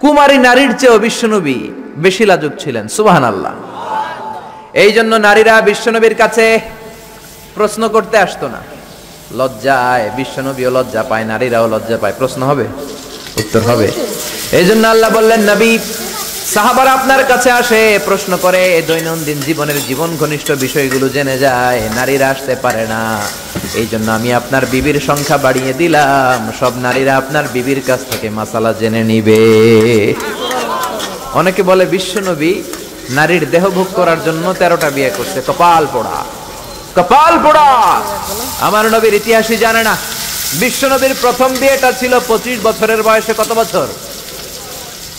কুমারী নারীর চেয়েও বিশ্বনবী বেশি লাজুক ছিলেন। সুবহানাল্লাহ। এই জন্য নারীরা বিশ্বনবীর কাছে প্রশ্ন করতে আসতো না, লজ্জায়। বিশ্বনবীও লজ্জা পায়, নারীরাও লজ্জা পায়। প্রশ্ন হবে, উত্তর হবে। এই জন্য আল্লাহ বললেন, নবী সাহাবারা আপনার কাছে আসে, প্রশ্ন করে, দৈনন্দিন জীবনের জীবন ঘনিষ্ঠ বিষয়গুলো জেনে যায়, নারীরা আসতে পারে না। এই জন্য আমি আপনার বিবির সংখ্যা বাড়িয়ে দিলাম, সব নারীরা আপনার বিবির কাছ থেকে মাসালা জেনে নিবে। অনেকে বলে বিশ্বনবী নারীর দেহ ভোগ করার জন্য 13টা বিয়ে করছে। কপাল পোড়া, কপাল পোড়া। আমার নবীর ইতিহাসই জানে না। বিশ্বনবীর প্রথম বিয়েটা ছিল 25 বছরের বয়সে। কত বছর?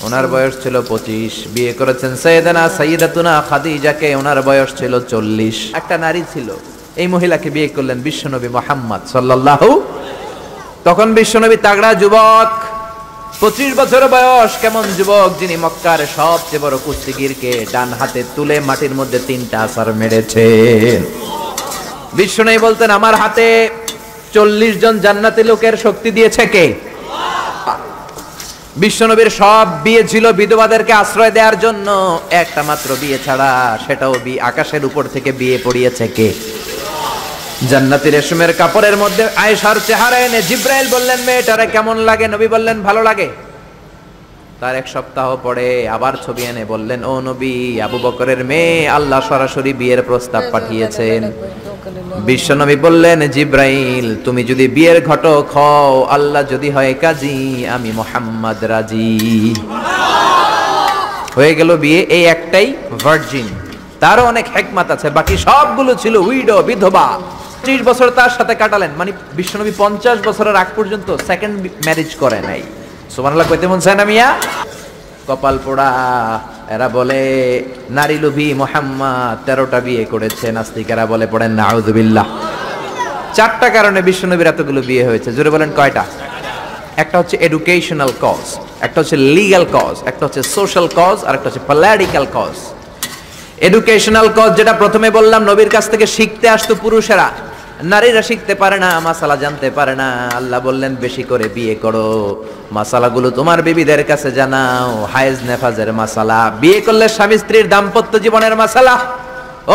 ওনার বয়স ছিল 25। বিয়ে করেছেন সাইয়্যিদাতুনা খাদিজাকে, ওনার বয়স ছিল 40। একটা নারী ছিল, এই মহিলাকে বিয়ে করলেন বিশ্বনবী মুহাম্মদ সাল্লাল্লাহু। তখন বিশ্বনবী তাগড়া যুবক, 25 বছর বয়স। কেমন যুবক? যিনি মক্কার সবচেয়ে বড় কুস্তিগীরকে ডান হাতে তুলে মাটির মধ্যে 3টা আছাড় মেরেছেন। বিশ্বনবী বলতেন, আমার হাতে 40 জন জান্নাতি লোকের শক্তি দিয়েছে কে? বিশ্বনবীর সব বিয়ে ছিল বিধবাদেরকে আশ্রয় দেওয়ার জন্য। একটা মাত্র বিয়ে ছাড়া, সেটাও আকাশের উপর থেকে বিয়ে পড়িয়েছে কে? জান্নাতি রেশমের কাপড়ের মধ্যে আয়েশার চেহারা এনে জিব্রাইল বললেন, মেয়েটারে কেমন লাগে? নবী বললেন, ভালো লাগে। তার 1 সপ্তাহ পরে আবার ছবি এনে বললেন, ও নবী, আবু বকরের মেয়ে, আল্লাহ সরাসরি বিয়ের প্রস্তাব পাঠিয়েছেন। বিশ্বনবী বললেন, জিব্রাইল, তুমি যদি বিয়ের ঘটক হও, আল্লাহ যদি হয় কাজী, আমি মুহাম্মদ রাজি। হয়ে গেল বিয়ে। এই একটাই ভার্জিন। তারও অনেক হিকমত আছে, বাকি সবগুলো ছিল উইডো, বিধবা। 30 বছর তার সাথে কাটালেন। মানে বিশ্বনবী 50 বছরের আগ পর্যন্ত সেকেন্ড ম্যারেজ করে নাই। সুবহানাল্লাহ কইতে মন চায় না মিয়া? কপাল পোড়া। এরা বলে নারী লোভী মুহাম্মদ 13টা বিয়ে করেছে। নাস্তিকেরা বলে, পড়েন নাউযুবিল্লাহ। 4টা কারণে বিশ্বনবীর এতগুলো বিয়ে হয়েছে। জোরে বলেন, কয়টা? একটা হচ্ছে এডুকেশনাল কজ, একটা হচ্ছে লিগ্যাল কজ, একটা হচ্ছে সোশ্যাল কজ, আর একটা হচ্ছে পলিটিক্যাল কজ। এডুকেশনাল কজ যেটা প্রথমে বললাম, নবীর কাছ থেকে শিখতে আসতো পুরুষেরা, নারীরা শিখতে পারে না, মাসালা জানতে পারে না। আল্লাহ বললেন, বেশি করে বিয়ে করো, মাসালাগুলো তোমার বিবিদের কাছে জানাও। হায়েজ নেফাজের মাসালা, বিয়ে করলে স্বামী স্ত্রীর দাম্পত্য জীবনের মাসালা।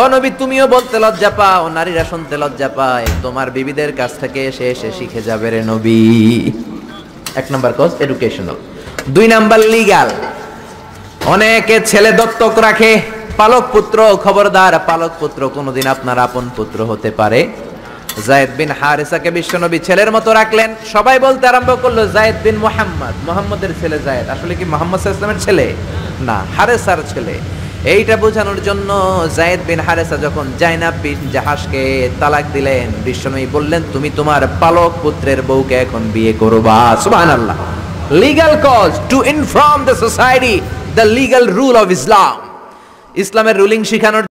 ও নবী, তুমিও বলতে লজ্জা পাও, নারীরা শুনতে লজ্জা পায়, তোমার বিবিদের কাছ থেকে এসে এসে শিখে যাবে রে নবী। 1 নম্বর কজ এডুকেশনাল। 2 number legal. অনেকে ছেলে দত্তক রাখে, পালক পুত্র। খবরদার, পালক পুত্র কোনদিন আপনার আপন পুত্র হতে পারে। যায়েদ বিন হারিসাকে বিশ্বনবী ছেলের মতো রাখলেন। সবাই বলতে আরম্ভ করলো, যায়েদ বিন মুহাম্মদ, মুহাম্মদের ছেলে যায়েদ। আসলে কি মুহাম্মদ সাল্লাল্লাহু আলাইহি ওয়াসাল্লামের ছেলে না, হারেসার ছেলে। এইটা বোঝানোর জন্য যায়েদ বিন হারেসা যখন জাইনাব বিন জাহাশকে তালাক দিলেন, বিশ্বনবী বললেন, তুমি তোমার পালক পুত্রের বউকে এখন বিয়ে করবা। সুবহানাল্লাহ। Legal cause to inform the society the legal rule of Islam. ইসলামের রুলিং শিখানোর